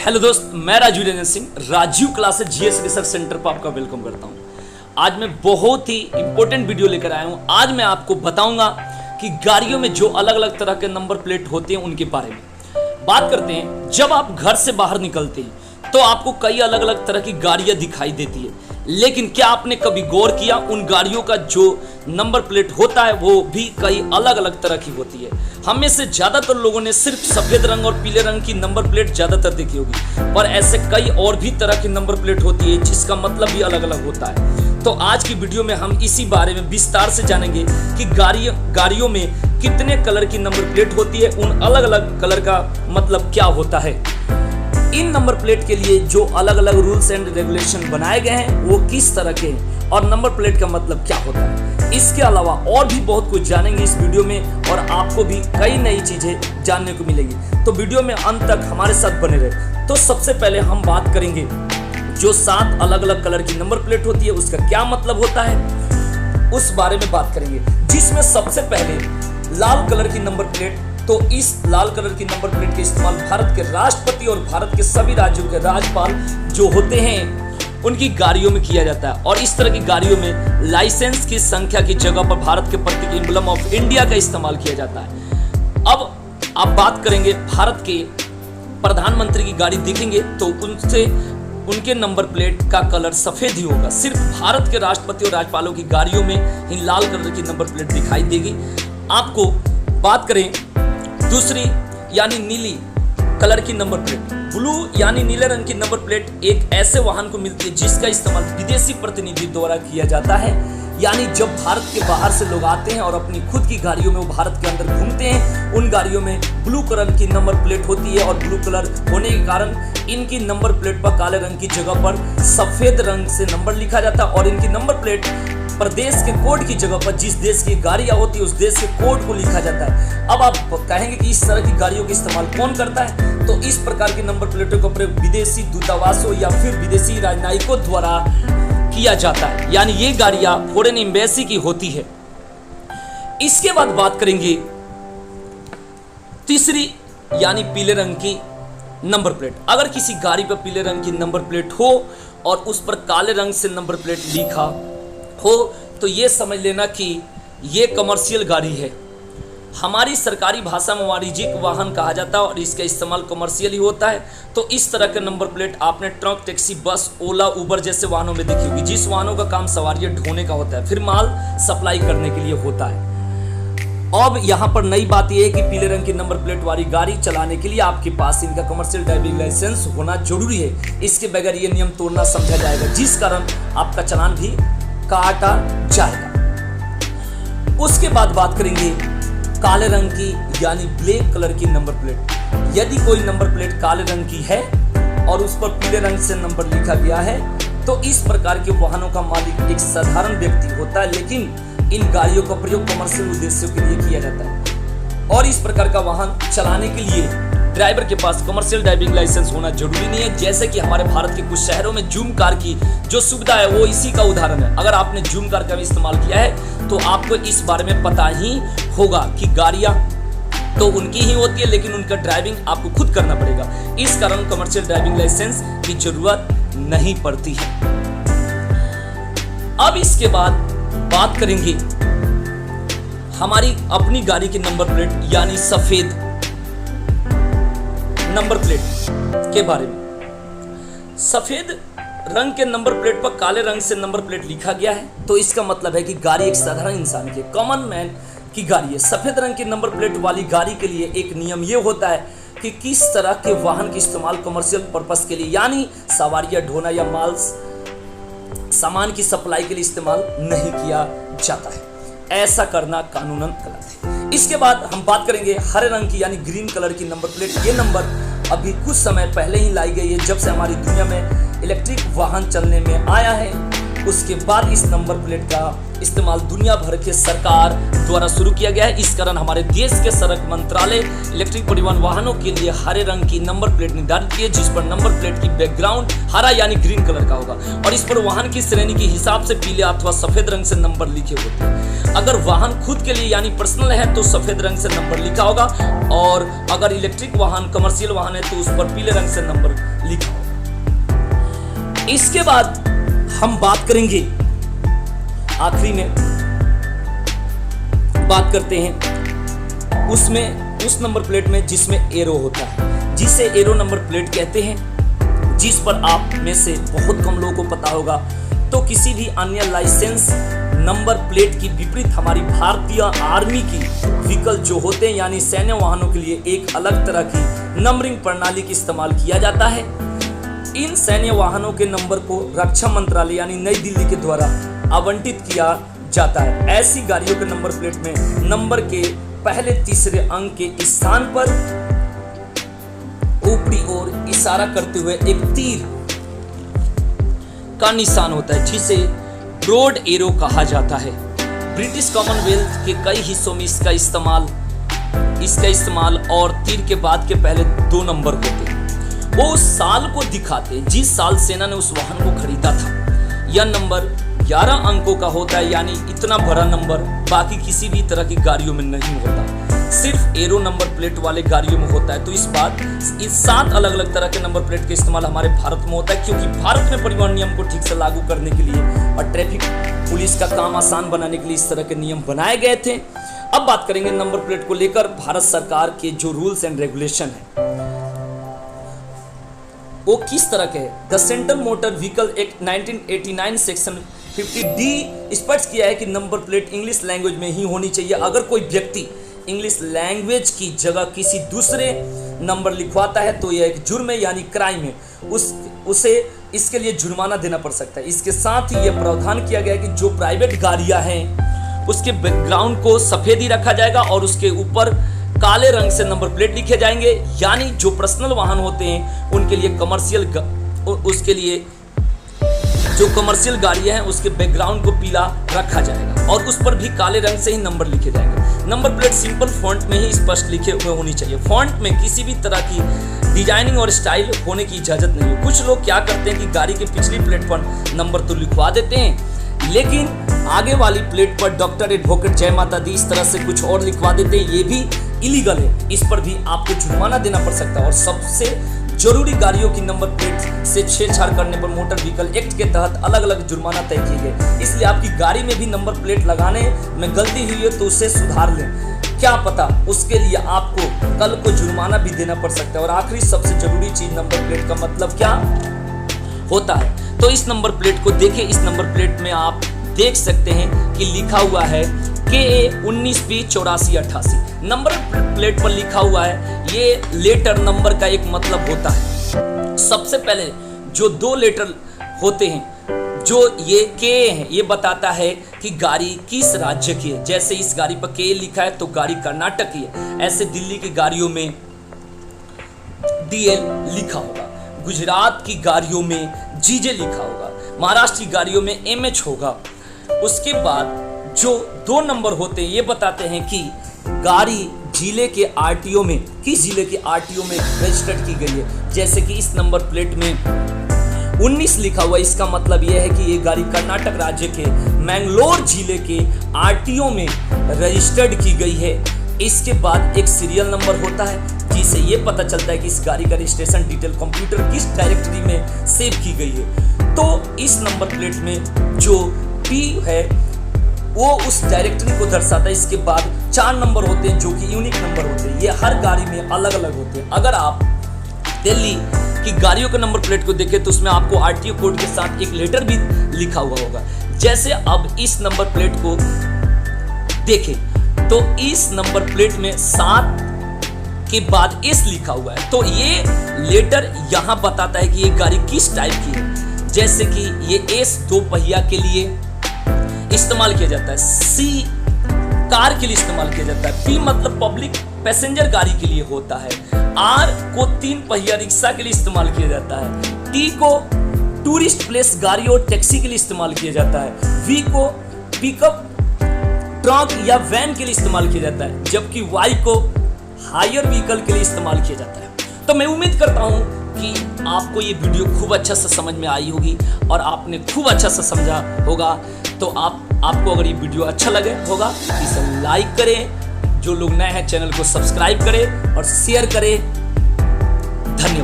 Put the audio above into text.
Hello दोस्त, मैं Rajiv Ranjan Singh Rajiv classes GS research centre पर आपका वेलकम करता हूं। आज मैं बहुत ही इंपॉर्टेंट वीडियो लेकर आया हूं। आज मैं आपको बताऊंगा कि गाड़ियों में जो अलग अलग तरह के नंबर प्लेट होते हैं उनके बारे में बात करते हैं। जब आप घर से बाहर निकलते हैं तो आपको कई अलग अलग तरह की गाड़ियां दिखाई देती है, लेकिन क्या आपने कभी गौर किया उन गाड़ियों का जो नंबर प्लेट होता है वो भी कई अलग अलग तरह की होती है। हम में से ज्यादातर लोगों ने सिर्फ सफेद रंग और पीले रंग की नंबर प्लेट ज्यादातर देखी होगी, पर ऐसे कई और भी तरह की नंबर प्लेट होती है जिसका मतलब भी अलग अलग होता है। तो आज की वीडियो में हम इसी बारे में विस्तार से जानेंगे कि गाड़ियों में कितने कलर की नंबर प्लेट होती है, उन अलग अलग कलर का मतलब क्या होता है, इन नंबर प्लेट के लिए जो अलग अलग रूल्स एंड रेगुलेशन बनाए गए हैं वो किस तरह के हैं और नंबर प्लेट का मतलब क्या होता है। इसके अलावा और भी बहुत कुछ जानेंगे इस वीडियो में और आपको भी कई नई चीजें जानने को मिलेगी, तो वीडियो में अंत तक हमारे साथ बने रहे। तो सबसे पहले हम बात करेंगे जो 7 अलग अलग कलर की नंबर प्लेट होती है उसका क्या मतलब होता है, उस बारे में बात करेंगे। जिसमें सबसे पहले लाल कलर की नंबर प्लेट, तो इस लाल कलर की नंबर प्लेट का इस्तेमाल भारत के राष्ट्रपति और भारत के सभी राज्यों के राज्यपाल जो होते हैं उनकी गाड़ियों में किया जाता है। और इस तरह की गाड़ियों में लाइसेंस की संख्या की जगह पर भारत के प्रतीक एम्बलम ऑफ इंडिया का इस्तेमाल किया जाता है। अब आप बात करेंगे भारत के प्रधानमंत्री की गाड़ी दिखेंगे तो उनके नंबर प्लेट का कलर सफेद ही होगा। सिर्फ भारत के राष्ट्रपति और राज्यपालों की गाड़ियों में ही लाल कलर की नंबर प्लेट दिखाई देगी। आपको बात करें दूसरी यानी नीली कलर की नंबर प्लेट, ब्लू यानी नीले रंग की नंबर प्लेट एक ऐसे वाहन को मिलती है जिसका इस्तेमाल विदेशी प्रतिनिधि द्वारा किया जाता है। यानी जब भारत के बाहर से लोग आते हैं और अपनी खुद की गाड़ियों में वो भारत के अंदर घूमते हैं, उन गाड़ियों में ब्लू कलर की नंबर प्लेट होती है और ब्लू कलर होने के कारण इनकी नंबर प्लेट पर काले रंग की जगह पर सफेद रंग से नंबर लिखा जाता है और इनकी नंबर प्लेट प्रदेश के कोड की जगह पर जिस देश की गाड़ियां होती है उस देश के कोड को लिखा जाता है। अब आप कहेंगे कि इस तरह की गाड़ियों का इस्तेमाल कौन करता है, तो इस प्रकार की नंबर प्लेटों का प्रयोग विदेशी दूतावासों या फिर विदेशी राजनयिकों द्वारा किया जाता है। यानी ये गाड़ियां फॉरेन एम्बेसी की होती है। इसके बाद बात करेंगे तीसरी यानी पीले रंग की नंबर प्लेट। अगर किसी गाड़ी पर पीले रंग की नंबर प्लेट हो और उस पर काले रंग से नंबर प्लेट लिखा हो तो ये समझ लेना कि ये कमर्शियल गाड़ी है। हमारी सरकारी भाषा में वाणिज्यिक वाहन कहा जाता है और इसका इस्तेमाल कमर्शियल ही होता है। तो इस तरह के नंबर प्लेट आपने ट्रक, टैक्सी, बस, ओला, उबर जैसे वाहनों में देखी होगी, जिस वाहनों का काम सवारियां ढोने का होता है फिर माल सप्लाई करने के लिए होता है। अब यहाँ पर नई बात यह है कि पीले रंग की नंबर प्लेट वाली गाड़ी चलाने के लिए आपके पास इनका कमर्शियल ड्राइविंग लाइसेंस होना जरूरी है। इसके बगैर ये नियम तोड़ना समझा जाएगा, जिस कारण आपका चालान भी काटा जाएगा। उसके बाद बात करेंगे काले रंग की यानी ब्लैक कलर की नंबर प्लेट। यदि कोई नंबर प्लेट काले रंग की है और उस पर पीले रंग से नंबर लिखा गया है तो इस प्रकार के वाहनों का मालिक एक साधारण व्यक्ति होता है, लेकिन इन गाड़ियों का प्रयोग कमर्शियल उद्देश्यों के लिए किया जाता है। और इस प्रकार का वाहन चलाने के लिए ड्राइवर के पास कमर्शियल ड्राइविंग लाइसेंस होना जरूरी नहीं है। जैसे कि हमारे भारत के कुछ शहरों में जूम कार की जो सुविधा है वो इसी का उदाहरण है। अगर आपने जूम कार का भी इस्तेमाल किया है तो आपको इस बारे में पता ही होगा कि गाड़ियां तो उनकी ही होती है लेकिन उनका ड्राइविंग आपको खुद करना पड़ेगा। इस कारण कमर्शियल ड्राइविंग लाइसेंस की जरूरत नहीं पड़ती है। अब इसके बाद बात करेंगे हमारी अपनी गाड़ी की नंबर प्लेट यानी सफेद नंबर प्लेट के बारे में। सफेद रंग के नंबर प्लेट पर काले रंग से नंबर प्लेट लिखा गया है तो इसका मतलब है कि गाड़ी एक साधारण इंसान की, कॉमन मैन की गाड़ी है। सफेद रंग की नंबर प्लेट वाली गाड़ी के लिए एक नियम यह होता है कि किस तरह के वाहन का इस्तेमाल कमर्शियल पर्पस के लिए यानी सवारियां ढोना या माल सामान की सप्लाई के लिए इस्तेमाल नहीं किया जाता है। ऐसा करना कानूनन गलत है। इसके बाद हम बात करेंगे हरे रंग की यानी ग्रीन कलर की नंबर प्लेट। ये नंबर अभी कुछ समय पहले ही लाई गई है, जब से हमारी दुनिया में इलेक्ट्रिक वाहन चलने में आया है। उसके बाद इस नंबर प्लेट का इस्तेमाल दुनिया भर के सरकार द्वारा शुरू किया गया है। इस कारण हमारे देश के सड़क मंत्रालय इलेक्ट्रिक परिवहन वाहनों के लिए हरे रंग की नंबर प्लेट निर्धारित की है, जिस पर नंबर प्लेट की बैकग्राउंड हरा यानी ग्रीन कलर का होगा और इस पर वाहन की श्रेणी के हिसाब से पीले अथवा सफेद रंग से नंबर लिखे होते हैं। अगर वाहन खुद के लिए यानी पर्सनल है तो सफेद रंग से नंबर लिखा होगा, और अगर इलेक्ट्रिक वाहन कमर्शियल वाहन है तो उस पर पीले रंग से नंबर लिखा होगा। इसके बाद हम बात करेंगे, आखिरी में बात करते हैं उस नंबर प्लेट में जिसमें एरो होता है, जिसे एरो नंबर प्लेट कहते हैं, जिस पर आप में से बहुत कम लोगों को पता होगा। तो किसी भी अन्य लाइसेंस नंबर प्लेट की विपरीत हमारी भारतीय आर्मी की व्हीकल जो होते हैं यानी सैन्य वाहनों के लिए एक अलग तरह की नंबरिंग प्रणाली का इस्तेमाल किया जाता है। इन सैन्य वाहनों के नंबर को रक्षा मंत्रालय यानी नई दिल्ली के द्वारा आवंटित किया जाता है। ऐसी गाड़ियों के नंबर प्लेट में नंबर के पहले तीसरे अंक के स्थान पर ऊपरी ओर इशारा करते हुए एक तीर का निशान होता है, जिसे ब्रॉड एरो कहा जाता है। ब्रिटिश कॉमनवेल्थ के कई हिस्सों में इसका इस्तेमाल और तीर के बाद के पहले 2 नंबर होते हैं वो उस साल को दिखाते जिस साल सेना ने उस वाहन को खरीदा था। यह नंबर 11 अंकों का होता है, यानी इतना बड़ा नंबर बाकी किसी भी तरह की गाड़ियों में नहीं होता, सिर्फ एरो नंबर प्लेट वाले गाड़ियों में होता है। तो इस 7 अलग अलग तरह के नंबर प्लेट का इस्तेमाल हमारे भारत में होता है, क्योंकि भारत में परिवहन नियम को ठीक से लागू करने के लिए और ट्रैफिक पुलिस का काम आसान बनाने के लिए इस तरह के नियम बनाए गए थे। अब बात करेंगे नंबर प्लेट को लेकर भारत सरकार के जो रूल्स एंड रेगुलेशन है वो किस तरह के है। The central motor vehicle act 1989 section 50D स्पष्ट किया है कि नंबर प्लेट इंग्लिश लैंग्वेज में ही होनी चाहिए। अगर कोई व्यक्ति इंग्लिश लैंग्वेज की जगह किसी दूसरे नंबर लिखवाता है तो यह एक जुर्म है यानी क्राइम है, उसे इसके लिए जुर्माना देना पड़ सकता है। इसके साथ ही यह प्रावधान किया गया है कि जो प्राइवेट गाड़ियां हैं उसके बैकग्राउंड को सफेद ही रखा जाएगा और उसके ऊपर काले रंग से नंबर प्लेट लिखे जाएंगे, यानी जो पर्सनल वाहन होते हैं उनके लिए जो कमर्शियल गाड़ियां हैं उसके बैकग्राउंड को पीला रखा जाएगा और उस पर भी काले रंग से ही नंबर लिखे जाएंगे। नंबर प्लेट सिंपल फॉन्ट में ही स्पष्ट लिखे हुए होनी चाहिए। फॉन्ट में किसी भी तरह की डिजाइनिंग और स्टाइल होने की इजाजत नहीं है। कुछ लोग क्या करते हैं कि गाड़ी के पिछली प्लेट पर नंबर तो लिखवा देते हैं, लेकिन आगे वाली प्लेट पर डॉक्टर एडवोकेट जय माता दी इस तरह से कुछ और लिखवा देते हैं। ये भी इलीगल है, इस पर भी आपको जुर्माना देना पड़ सकता है। और सबसे जरूरी, गाड़ियों की नंबर प्लेट से छेड़छाड़ करने पर मोटर व्हीकल एक्ट के तहत अलग अलग जुर्माना तय किए गए। इसलिए आपकी गाड़ी में भी नंबर प्लेट लगाने में गलती हुई है तो उसे सुधार लें, क्या पता उसके लिए आपको कल को जुर्माना भी देना पड़ सकता है। और आखिरी सबसे जरूरी चीज, नंबर प्लेट का मतलब क्या होता है। तो इस नंबर प्लेट को देखिए, इस नंबर प्लेट में आप देख सकते हैं कि लिखा हुआ है KA 19B8488। नंबर प्लेट पर लिखा हुआ है, ये लेटर नंबर का एक मतलब होता है। सबसे पहले जो 2 लेटर होते हैं, जो ये KA है, ये बताता है कि गाड़ी किस राज्य की है। जैसे इस गाड़ी पर KA लिखा है तो गाड़ी कर्नाटक की है। ऐसे दिल्ली की गाड़ियों में DL लिखा होगा, गुजरात की गाड़ियों में GJ लिखा होगा, महाराष्ट्र की गाड़ियों में MH होगा। उसके बाद जो 2 नंबर होते हैं ये बताते हैं कि गाड़ी जिले के RTO में, किस जिले के RTO में रजिस्टर्ड की गई है। जैसे कि इस नंबर प्लेट में 19 लिखा हुआ, इसका मतलब यह है कि ये गाड़ी कर्नाटक राज्य के मैंगलोर जिले के RTO में रजिस्टर्ड की गई है। इसके बाद एक सीरियल नंबर होता है जिससे ये पता चलता है कि इस गाड़ी का रजिस्ट्रेशन डिटेल कंप्यूटर किस डायरेक्टरी में सेव की गई है। तो इस नंबर प्लेट में जो P है वो उस डायरेक्टरी को दर्शाता है। इसके बाद 4 नंबर होते हैं जो कि यूनिक नंबर होते हैं, ये हर गाड़ी में अलग अलग होते हैं। अगर आप दिल्ली की गाड़ियों के नंबर प्लेट को देखें तो उसमें आपको RTO कोड के साथ एक लेटर भी लिखा हुआ होगा। जैसे अब इस नंबर प्लेट को देखें तो इस नंबर प्लेट में 7 के बाद S लिखा हुआ है, तो ये लेटर यहाँ बताता है कि ये गाड़ी किस टाइप की है। जैसे कि ये S 2 पहिया के लिए इस्तेमाल किया जाता है, C कार के लिए इस्तेमाल किया जाता है, P मतलब पब्लिक पैसेंजर गाड़ी के लिए होता है, R को 3 पहिया रिक्शा के लिए इस्तेमाल किया जाता है, T को टूरिस्ट प्लेस गाड़ी और टैक्सी के लिए इस्तेमाल किया जाता है, V को पिकअप ट्रक या वैन के लिए इस्तेमाल किया जाता है, जबकि Y को हायर व्हीकल के लिए इस्तेमाल किया जाता है। तो मैं उम्मीद करता हूं कि आपको ये वीडियो खूब अच्छा से समझ में आई होगी और आपने खूब अच्छा से समझा होगा। तो आपको अगर ये वीडियो अच्छा लगे होगा तो इसे लाइक करें, जो लोग नए हैं चैनल को सब्सक्राइब करें और शेयर करें। धन्यवाद।